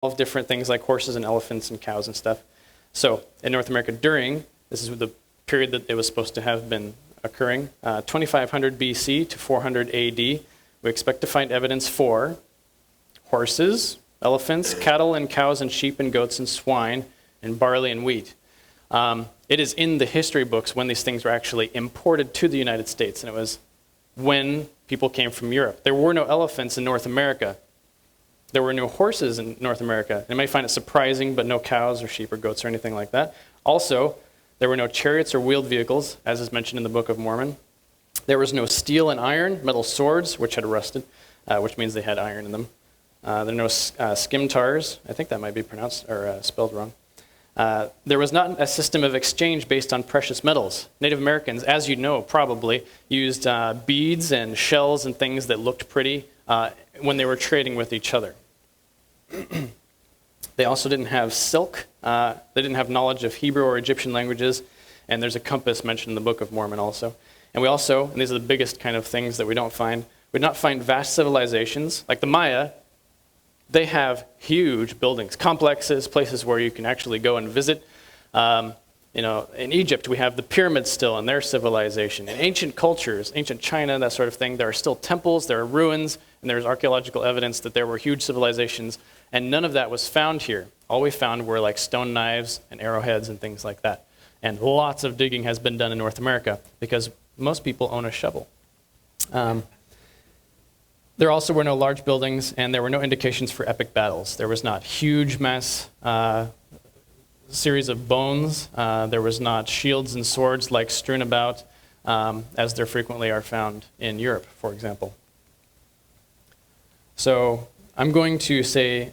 of different things like horses and elephants and cows and stuff. So in North America this is the period that it was supposed to have been occurring, 2500 BC to 400 AD, we expect to find evidence for horses, elephants, cattle and cows and sheep and goats and swine, and barley and wheat. It is in the history books when these things were actually imported to the United States, and it was when people came from Europe. There were no elephants in North America. There were no horses in North America. You may find it surprising, but no cows or sheep or goats or anything like that. Also, there were no chariots or wheeled vehicles, as is mentioned in the Book of Mormon. There was no steel and iron, metal swords, which had rusted, which means they had iron in them. There were no scimitar. I think that might be pronounced or spelled wrong. There was not a system of exchange based on precious metals. Native Americans, as you know probably, used beads and shells and things that looked pretty when they were trading with each other. They also didn't have silk. They didn't have knowledge of Hebrew or Egyptian languages. And there's a compass mentioned in the Book of Mormon also. And we also, and these are the biggest kind of things that we don't find, we do not find vast civilizations. Like the Maya, they have huge buildings, complexes, places where you can actually go and visit. In Egypt, we have the pyramids still in their civilization. In ancient cultures, ancient China, that sort of thing, there are still temples, there are ruins, and there's archaeological evidence that there were huge civilizations, and none of that was found here. All we found were like stone knives and arrowheads and things like that. And lots of digging has been done in North America because most people own a shovel. There also were no large buildings, and there were no indications for epic battles. There was not huge mass series of bones. There was not shields and swords like strewn about, as there frequently are found in Europe, for example. So I'm going to say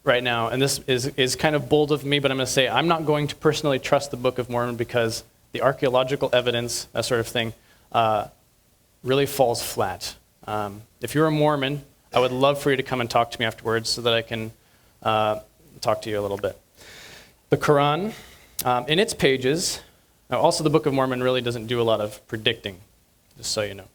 right now, and this is kind of bold of me, but I'm going to say I'm not going to personally trust the Book of Mormon because the archaeological evidence, that sort of thing, really falls flat. If you're a Mormon, I would love for you to come and talk to me afterwards so that I can talk to you a little bit. The Quran, in its pages, also the Book of Mormon really doesn't do a lot of predicting, just so you know.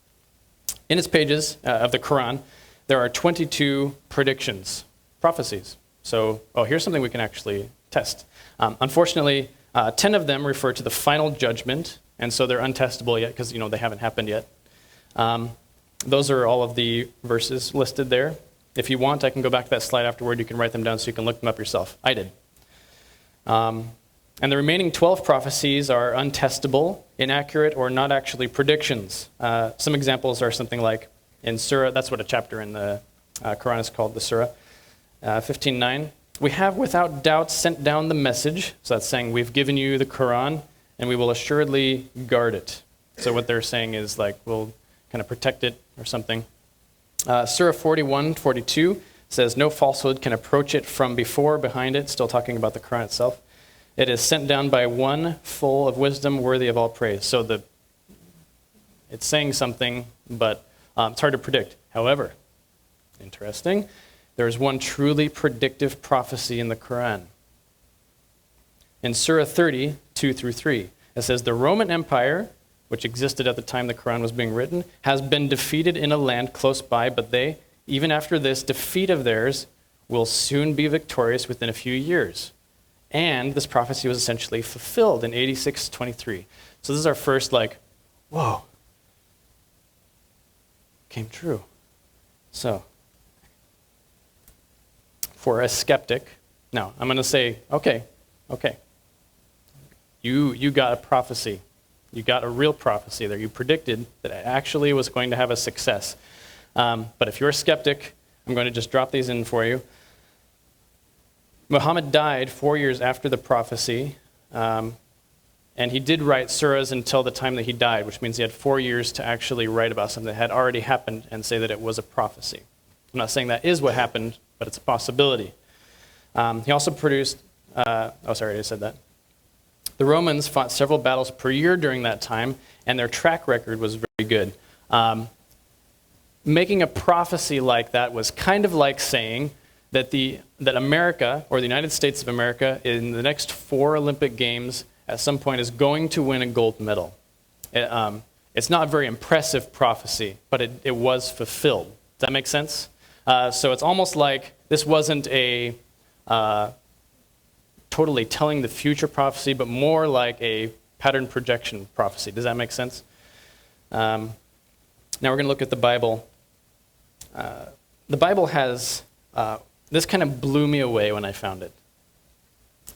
In its pages of the Quran, there are 22 predictions, prophecies. So, here's something we can actually test. Unfortunately, 10 of them refer to the final judgment, and so they're untestable yet because, they haven't happened yet. Those are all of the verses listed there. If you want, I can go back to that slide afterward. You can write them down so you can look them up yourself. I did. And the remaining 12 prophecies are untestable, inaccurate, or not actually predictions. Some examples are something like in Surah, that's what a chapter in the Quran is called, the Surah, 15:9. We have without doubt sent down the message. So that's saying we've given you the Quran and we will assuredly guard it. So what they're saying is like we'll kind of protect it or something. Surah 41:42 says no falsehood can approach it from before or behind it, still talking about the Quran itself. It is sent down by one full of wisdom worthy of all praise. So it's saying something, but it's hard to predict. However, interesting, there's one truly predictive prophecy in the Quran. In Surah 30, 2-3, it says, the Roman Empire, which existed at the time the Quran was being written, has been defeated in a land close by, but they, even after this defeat of theirs, will soon be victorious within a few years. And this prophecy was essentially fulfilled in 86:23. So this is our first whoa, came true. So, for a skeptic, now I'm going to say, okay, you got a prophecy. You got a real prophecy there. You predicted that it actually was going to have a success. But if you're a skeptic, I'm going to just drop these in for you. Muhammad died 4 years after the prophecy, and he did write surahs until the time that he died, which means he had 4 years to actually write about something that had already happened and say that it was a prophecy. I'm not saying that is what happened, but it's a possibility. He also produced, I said that. The Romans fought several battles per year during that time, and their track record was very good. Making a prophecy like that was kind of like saying that America, or the United States of America, in the next 4 Olympic Games, at some point is going to win a gold medal. It's not a very impressive prophecy, but it was fulfilled. Does that make sense? So it's almost like this wasn't a totally telling the future prophecy, but more like a pattern projection prophecy. Does that make sense? Now we're going to look at the Bible. The Bible has, this kind of blew me away when I found it.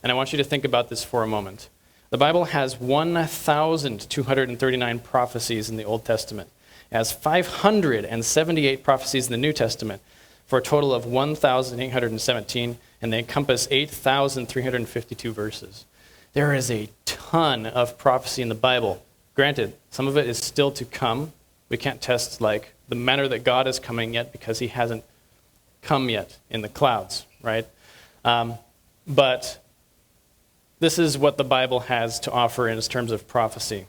And I want you to think about this for a moment. The Bible has 1,239 prophecies in the Old Testament. It has 578 prophecies in the New Testament, for a total of 1,817, and they encompass 8,352 verses. There is a ton of prophecy in the Bible. Granted, some of it is still to come. We can't test like the manner that God is coming yet because he hasn't come yet in the clouds, right? But this is what the Bible has to offer in terms of prophecy.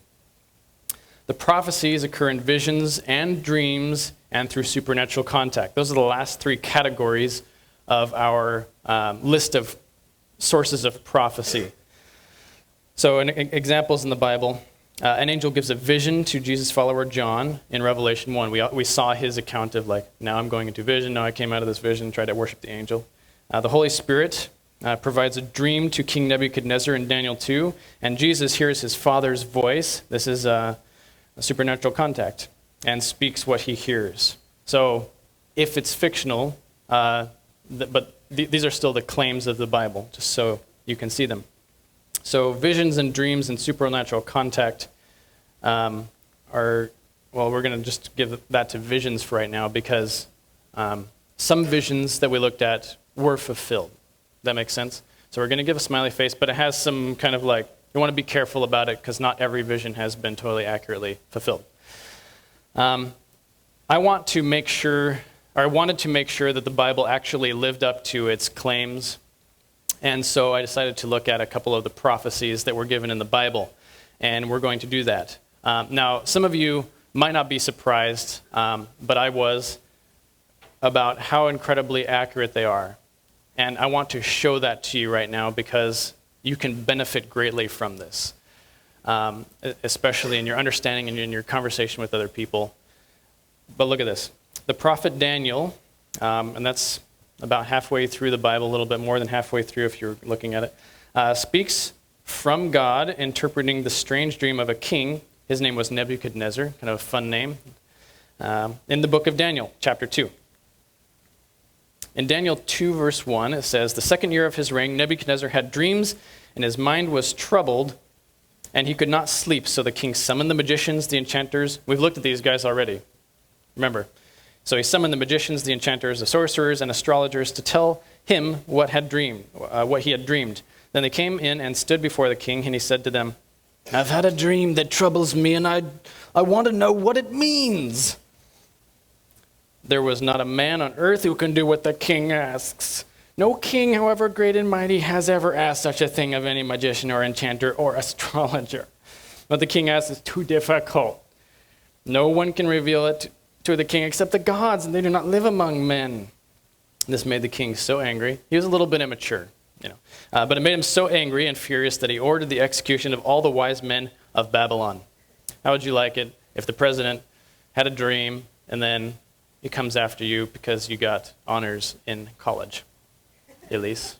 The prophecies occur in visions and dreams and through supernatural contact. Those are the last three categories of our list of sources of prophecy. So examples in the Bible, an angel gives a vision to Jesus' follower John in Revelation 1. We saw his account of like, now I'm going into vision, now I came out of this vision, tried to worship the angel. The Holy Spirit provides a dream to King Nebuchadnezzar in Daniel 2, and Jesus hears his Father's voice. This is a supernatural contact, and speaks what he hears. So if it's fictional, but these are still the claims of the Bible, just so you can see them. So visions and dreams and supernatural contact we're going to just give that to visions for right now because some visions that we looked at were fulfilled. That makes sense? So we're going to give a smiley face, but it has some kind of like, you want to be careful about it because not every vision has been totally accurately fulfilled. I wanted to make sure that the Bible actually lived up to its claims. And so I decided to look at a couple of the prophecies that were given in the Bible. And we're going to do that. Now, some of you might not be surprised, but I was, about how incredibly accurate they are. And I want to show that to you right now because you can benefit greatly from this, especially in your understanding and in your conversation with other people. But look at this. The prophet Daniel, and that's about halfway through the Bible, a little bit more than halfway through if you're looking at it, speaks from God, interpreting the strange dream of a king. His name was Nebuchadnezzar, kind of a fun name, in the book of Daniel, chapter 2. In Daniel 2, verse 1, it says, "The second year of his reign, Nebuchadnezzar had dreams, and his mind was troubled, and he could not sleep. So the king summoned the magicians, the enchanters." We've looked at these guys already. Remember. So he summoned the magicians, the enchanters, the sorcerers, and astrologers to tell him what he had dreamed. Then they came in and stood before the king, and he said to them, "I've had a dream that troubles me, and I want to know what it means." There was not a man on earth who can do what the king asks. No king, however great and mighty, has ever asked such a thing of any magician or enchanter or astrologer. What the king asks is too difficult. No one can reveal it to the king except the gods, and they do not live among men. This made the king so angry. He was a little bit immature, but it made him so angry and furious that he ordered the execution of all the wise men of Babylon. How would you like it if the president had a dream and then he comes after you because you got honors in college? Elise.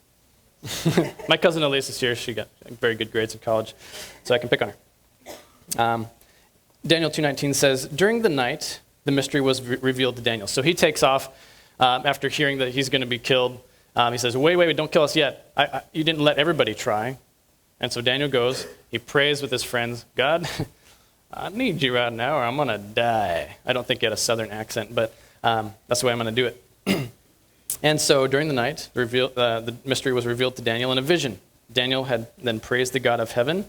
My cousin Elise is here. She got very good grades in college, so I can pick on her. Daniel 2:19 says, "During the night, the mystery was revealed to Daniel." So he takes off after hearing that he's going to be killed. He says, wait, don't kill us yet. You didn't let everybody try. And so Daniel goes, he prays with his friends, "God, I need you right now or I'm going to die." I don't think he had a southern accent, but that's the way I'm going to do it. And so during the night, the mystery was revealed to Daniel in a vision. Daniel had then praised the God of heaven.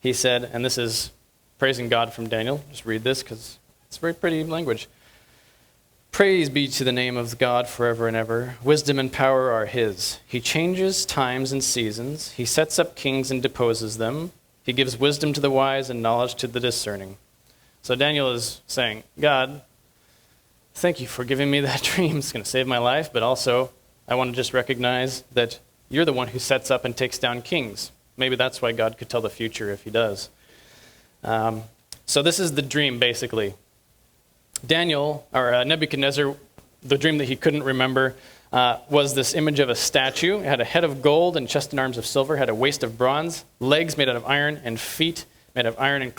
He said, and this is praising God from Daniel. Just read this because it's very pretty language. "Praise be to the name of God forever and ever. Wisdom and power are his. He changes times and seasons. He sets up kings and deposes them. He gives wisdom to the wise and knowledge to the discerning." So Daniel is saying, "God, thank you for giving me that dream. It's going to save my life, but also I want to just recognize that you're the one who sets up and takes down kings." Maybe that's why God could tell the future if he does. So this is the dream, basically. Nebuchadnezzar, the dream that he couldn't remember, was this image of a statue. It had a head of gold and chest and arms of silver, had a waist of bronze, legs made out of iron, and feet made of iron and